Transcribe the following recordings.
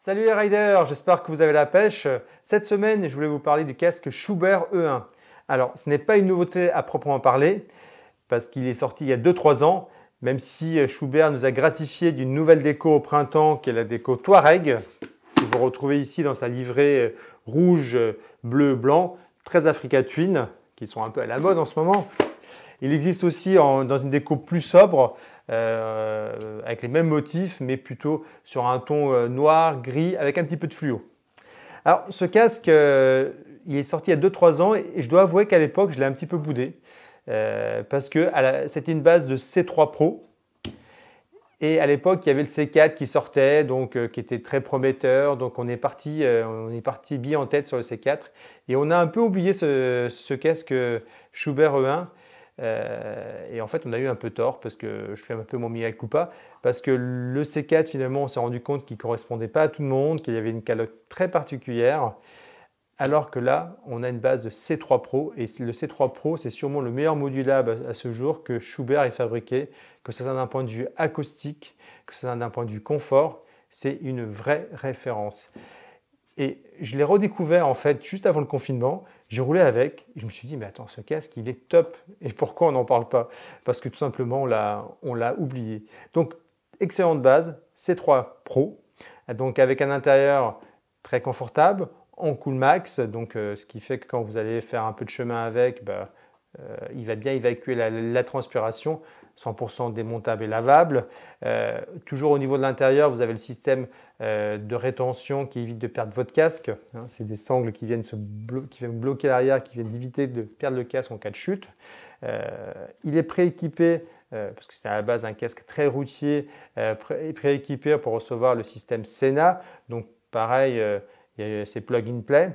Salut les riders, j'espère que vous avez la pêche. Cette semaine, je voulais vous parler du casque Schuber E1. Alors, ce n'est pas une nouveauté à proprement parler, parce qu'il est sorti il y a 2-3 ans, même si Schuber nous a gratifié d'une nouvelle déco au printemps, qui est la déco Touareg, que vous retrouvez ici dans sa livrée rouge, bleu, blanc, très Africa Twin, qui sont un peu à la mode en ce moment. Il existe aussi dans une déco plus sobre, avec les mêmes motifs, mais plutôt sur un ton noir, gris, avec un petit peu de fluo. Alors, ce casque, il est sorti il y a 2-3 ans et je dois avouer qu'à l'époque, je l'ai un petit peu boudé parce que c'était une base de C3 Pro. Et à l'époque, il y avait le C4 qui sortait, donc qui était très prometteur. Donc, on est parti bien en tête sur le C4. Et on a un peu oublié ce casque Schuber E1. Et en fait, on a eu un peu tort parce que je fais un peu mon mea culpa parce que le C4, finalement, on s'est rendu compte qu'il ne correspondait pas à tout le monde, qu'il y avait une calotte très particulière. Alors que là, on a une base de C3 Pro et le C3 Pro, c'est sûrement le meilleur modulable à ce jour que Schuber ait fabriqué, que ce soit d'un point de vue acoustique, que ce soit d'un point de vue confort. C'est une vraie référence. Et je l'ai redécouvert en fait juste avant le confinement. J'ai roulé avec et je me suis dit, mais attends, ce casque, il est top. Et pourquoi on n'en parle pas? Parce que tout simplement, on l'a oublié. Donc, excellente base, C3 Pro. Donc, avec un intérieur très confortable, en cool max. Donc, ce qui fait que quand vous allez faire un peu de chemin avec, il va bien évacuer la transpiration. 100% démontable et lavable. Toujours au niveau de l'intérieur, vous avez le système de rétention qui évite de perdre votre casque. C'est des sangles qui viennent bloquer l'arrière, qui viennent éviter de perdre le casque en cas de chute. Il est prééquipé, parce que c'est à la base un casque très routier, prééquipé pour recevoir le système Sena. Donc pareil, c'est plug and play.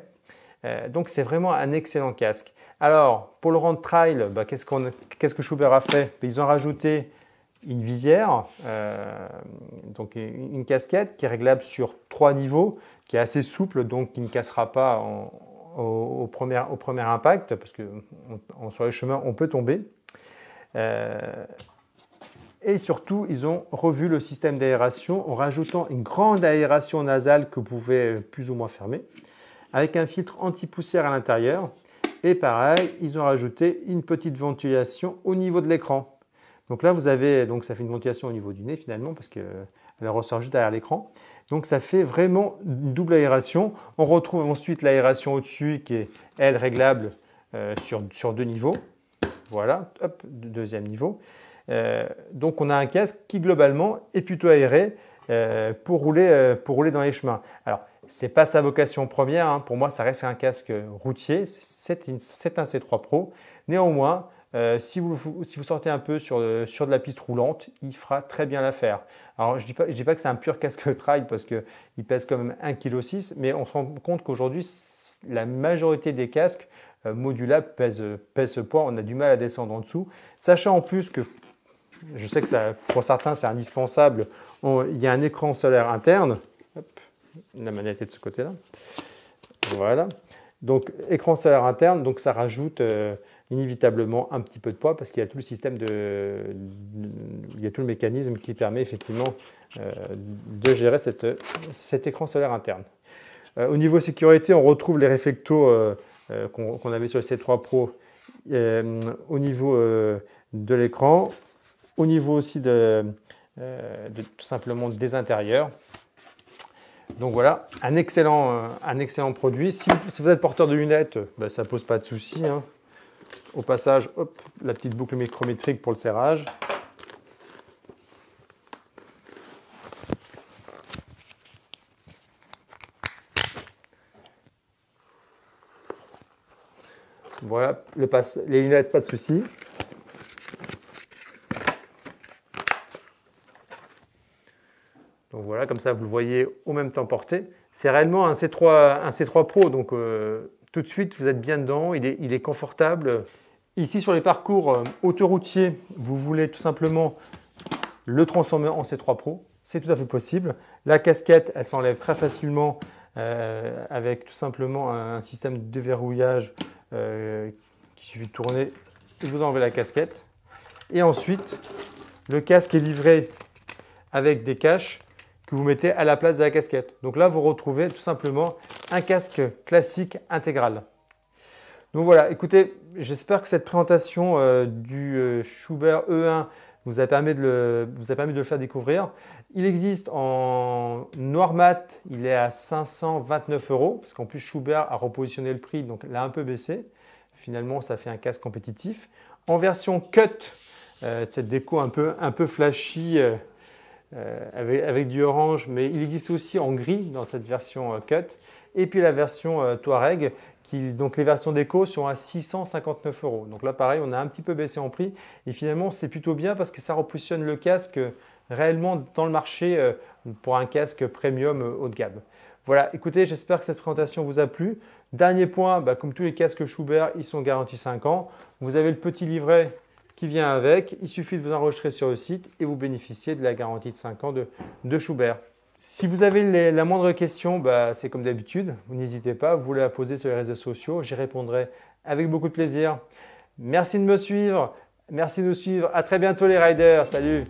Donc c'est vraiment un excellent casque. Alors, pour le rendre trail, qu'est-ce que Schuber a fait? Ils ont rajouté une visière, donc une casquette qui est réglable sur 3 niveaux, qui est assez souple, donc qui ne cassera pas au premier impact, parce que sur les chemins, on peut tomber. Et surtout, ils ont revu le système d'aération en rajoutant une grande aération nasale que vous pouvez plus ou moins fermer, avec un filtre anti-poussière à l'intérieur. Et pareil, ils ont rajouté une petite ventilation au niveau de l'écran. Donc là, ça fait une ventilation au niveau du nez finalement, parce qu'elle ressort juste derrière l'écran. Donc ça fait vraiment une double aération. On retrouve ensuite l'aération au-dessus qui est, elle, réglable sur 2 niveaux. Voilà, hop, deuxième niveau. Donc on a un casque qui globalement est plutôt aéré pour rouler dans les chemins. Alors, ce n'est pas sa vocation première, hein. Pour moi, ça reste un casque routier. C'est un C3 Pro. Néanmoins, si vous sortez un peu sur de la piste roulante, il fera très bien l'affaire. Alors, je dis pas que c'est un pur casque trail parce qu'il pèse quand même 1,6 kg, mais on se rend compte qu'aujourd'hui, la majorité des casques modulables pèsent ce poids. On a du mal à descendre en dessous. Sachant en plus que, je sais que pour certains, c'est indispensable, il y a un écran solaire interne. Hop. La manette est de ce côté-là. Voilà. Donc, écran solaire interne, donc ça rajoute inévitablement un petit peu de poids parce qu'il y a tout le système il y a tout le mécanisme qui permet effectivement de gérer cet écran solaire interne. Au niveau sécurité, on retrouve les réflectos qu'on avait sur le C3 Pro au niveau de l'écran, au niveau aussi de tout simplement des intérieurs. Donc voilà, un excellent produit. Si vous êtes porteur de lunettes, ça ne pose pas de souci, hein. Au passage, hop, la petite boucle micrométrique pour le serrage. Voilà, les lunettes, pas de souci. Donc voilà, comme ça vous le voyez au même temps porté. C'est réellement un C3 Pro, donc tout de suite vous êtes bien dedans, il est confortable. Ici sur les parcours autoroutiers, vous voulez tout simplement le transformer en C3 Pro, c'est tout à fait possible. La casquette, elle s'enlève très facilement avec tout simplement un système de déverrouillage qui suffit de tourner et vous enlevez la casquette. Et ensuite, le casque est livré avec des caches que vous mettez à la place de la casquette. Donc là, vous retrouvez tout simplement un casque classique intégral. Donc voilà, écoutez, j'espère que cette présentation du Schuber E1 vous a permis de le faire découvrir. Il existe en noir mat, il est à 529 €, parce qu'en plus Schuber a repositionné le prix, donc l'a un peu baissé. Finalement, ça fait un casque compétitif. En version cut, cette déco un peu flashy, avec du orange, mais il existe aussi en gris dans cette version cut. Et puis la version Touareg, donc les versions déco sont à 659 €. Donc là, pareil, on a un petit peu baissé en prix. Et finalement, c'est plutôt bien parce que ça repositionne le casque réellement dans le marché pour un casque premium haut de gamme. Voilà, écoutez, j'espère que cette présentation vous a plu. Dernier point, comme tous les casques Schuber, ils sont garantis 5 ans. Vous avez le petit livret qui vient avec. Il suffit de vous enregistrer sur le site et vous bénéficiez de la garantie de 5 ans de Schuber. Si vous avez la moindre question, c'est comme d'habitude, vous n'hésitez pas, vous la posez sur les réseaux sociaux, j'y répondrai avec beaucoup de plaisir. Merci de me suivre, merci de nous suivre, à très bientôt les riders, salut!